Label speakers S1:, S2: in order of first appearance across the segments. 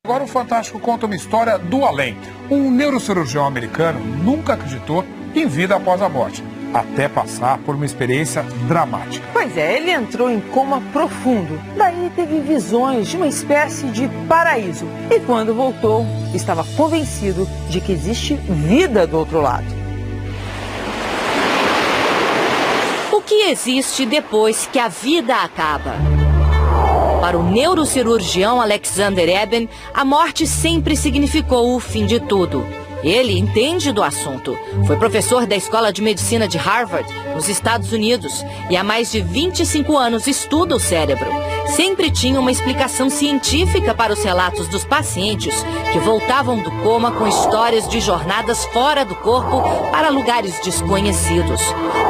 S1: Agora o Fantástico conta uma história do além. Um neurocirurgião americano nunca acreditou em vida após a morte, até passar por uma experiência dramática.
S2: Pois é, ele entrou em coma profundo. Daí teve visões de uma espécie de paraíso. E quando voltou, estava convencido de que existe vida do outro lado.
S3: O que existe depois que a vida acaba? Para o neurocirurgião Alexander Eben, a morte sempre significou o fim de tudo. Ele entende do assunto. Foi professor da Escola de Medicina de Harvard, nos Estados Unidos, e há mais de 25 anos estuda o cérebro. Sempre tinha uma explicação científica para os relatos dos pacientes que voltavam do coma com histórias de jornadas fora do corpo para lugares desconhecidos.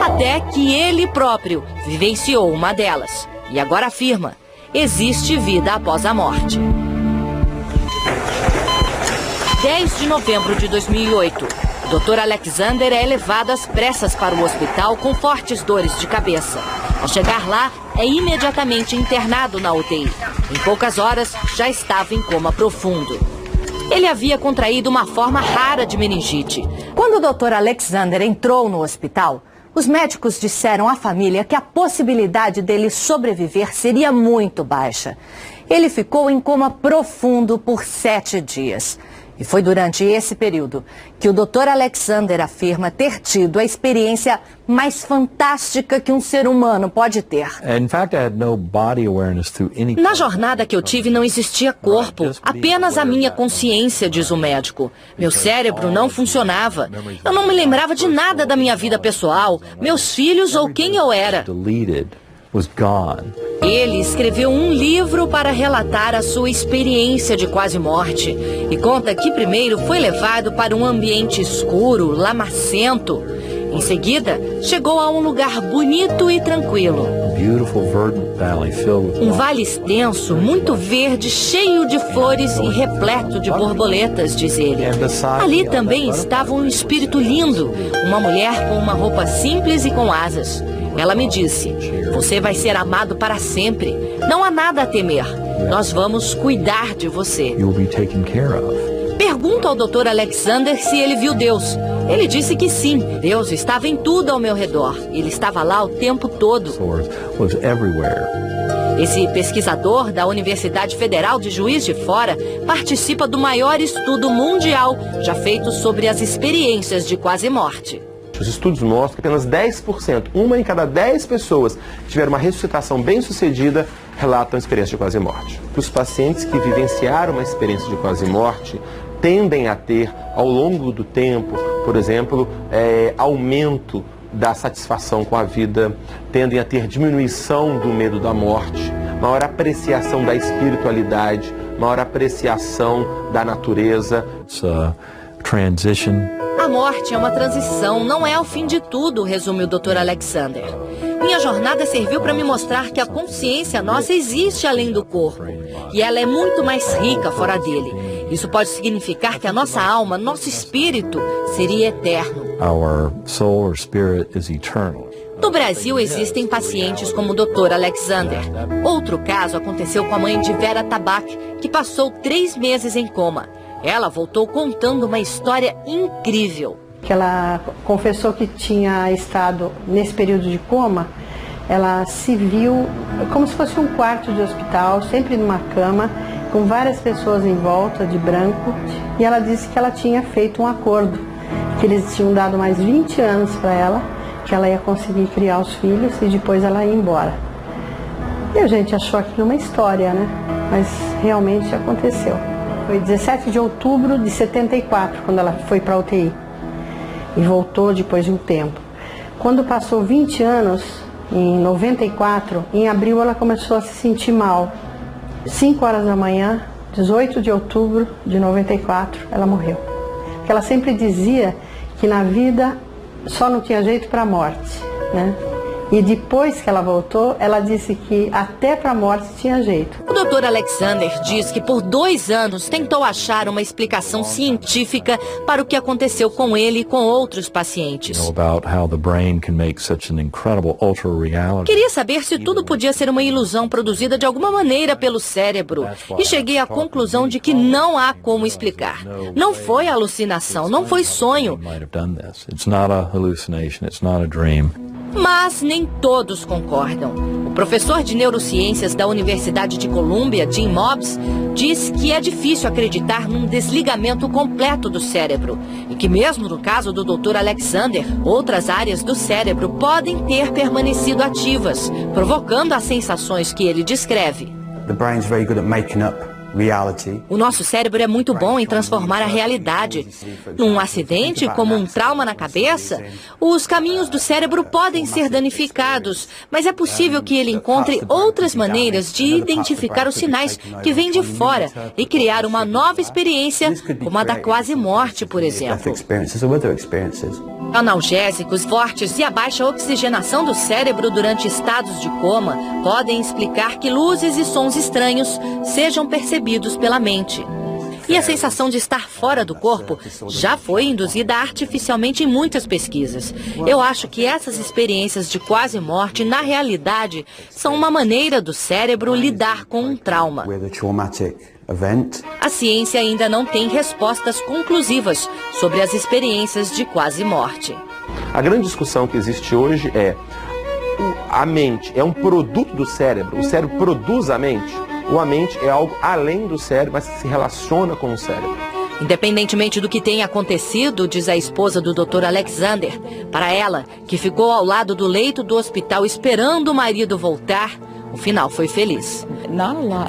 S3: Até que ele próprio vivenciou uma delas. E agora afirma: existe vida após a morte. 10 de novembro de 2008, o Dr. Alexander é levado às pressas para o hospital com fortes dores de cabeça. Ao chegar lá, é imediatamente internado na UTI. Em poucas horas, já estava em coma profundo. Ele havia contraído uma forma rara de meningite.
S4: Quando o Dr. Alexander entrou no hospital, os médicos disseram à família que a possibilidade dele sobreviver seria muito baixa. Ele ficou em coma profundo por 7 dias. E foi durante esse período que o Dr. Alexander afirma ter tido a experiência mais fantástica que um ser humano pode ter.
S3: Na jornada que eu tive não existia corpo, apenas a minha consciência, diz o médico. Meu cérebro não funcionava. Eu não me lembrava de nada da minha vida pessoal, meus filhos ou quem eu era. Ele escreveu um livro para relatar a sua experiência de quase morte e conta que primeiro foi levado para um ambiente escuro, lamacento. Em seguida, chegou a um lugar bonito e tranquilo. Um vale extenso, muito verde, cheio de flores e repleto de borboletas, diz ele. Ali também estava um espírito lindo, uma mulher com uma roupa simples e com asas. Ela me disse: você vai ser amado para sempre. Não há nada a temer. Nós vamos cuidar de você. Pergunto ao Dr. Alexander se ele viu Deus. Ele disse que sim. Deus estava em tudo ao meu redor. Ele estava lá o tempo todo. Esse pesquisador da Universidade Federal de Juiz de Fora participa do maior estudo mundial já feito sobre as experiências de quase morte.
S5: Os estudos mostram que apenas 10%, uma em cada 10 pessoas que tiveram uma ressuscitação bem-sucedida, relatam experiência de quase morte. Os pacientes que vivenciaram uma experiência de quase morte tendem a ter, ao longo do tempo, por exemplo, aumento da satisfação com a vida, tendem a ter diminuição do medo da morte, maior apreciação da espiritualidade, maior apreciação da natureza.
S3: A morte é uma transição, não é o fim de tudo, resume o Dr. Alexander. Minha jornada serviu para me mostrar que a consciência nossa existe além do corpo. E ela é muito mais rica fora dele. Isso pode significar que a nossa alma, nosso espírito, seria eterno. No Brasil existem pacientes como o Dr. Alexander. Outro caso aconteceu com a mãe de Vera Tabak, que passou 3 meses em coma. Ela voltou contando uma história incrível.
S6: Que ela confessou que tinha estado nesse período de coma, ela se viu como se fosse um quarto de hospital, sempre numa cama, com várias pessoas em volta, de branco, e ela disse que ela tinha feito um acordo, que eles tinham dado mais 20 anos para ela, que ela ia conseguir criar os filhos e depois ela ia embora. E a gente achou aquilo uma história, né? Mas realmente aconteceu. Foi 17 de outubro de 74, quando ela foi para a UTI. E voltou depois de um tempo. Quando passou 20 anos, em 94, em abril ela começou a se sentir mal. 5 horas da manhã, 18 de outubro de 94, ela morreu. Porque ela sempre dizia que na vida só não tinha jeito para a morte, né? E depois que ela voltou, ela disse que até para a morte tinha jeito.
S3: O Dr. Alexander diz que por 2 anos tentou achar uma explicação científica para o que aconteceu com ele e com outros pacientes. Queria saber se tudo podia ser uma ilusão produzida de alguma maneira pelo cérebro. E cheguei à conclusão de que não há como explicar. Não foi alucinação, não foi sonho. Mas nem todos concordam. O professor de neurociências da Universidade de Colômbia, Jim Mobbs, diz que é difícil acreditar num desligamento completo do cérebro e que mesmo no caso do Dr. Alexander, outras áreas do cérebro podem ter permanecido ativas, provocando as sensações que ele descreve. O nosso cérebro é muito bom em transformar a realidade. Num acidente, como um trauma na cabeça, os caminhos do cérebro podem ser danificados, mas é possível que ele encontre outras maneiras de identificar os sinais que vêm de fora e criar uma nova experiência, como a da quase morte, por exemplo. Analgésicos fortes e a baixa oxigenação do cérebro durante estados de coma podem explicar que luzes e sons estranhos sejam percebidos pela mente. E a sensação de estar fora do corpo já foi induzida artificialmente em muitas pesquisas. Eu acho que essas experiências de quase morte, na realidade, são uma maneira do cérebro lidar com um trauma. A ciência ainda não tem respostas conclusivas sobre as experiências de quase morte.
S5: A grande discussão que existe hoje é: a mente é um produto do cérebro? O cérebro produz a mente? Ou a mente é algo além do cérebro, mas se relaciona com o cérebro?
S3: Independentemente do que tenha acontecido, diz a esposa do Dr. Alexander, para ela, que ficou ao lado do leito do hospital esperando o marido voltar, o final foi feliz.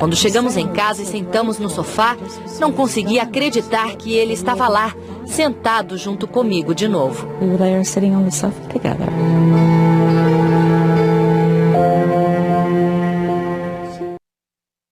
S3: Quando chegamos em casa e sentamos no sofá, não consegui acreditar que ele estava lá, sentado junto comigo de novo.
S7: We were there sitting on the sofa together.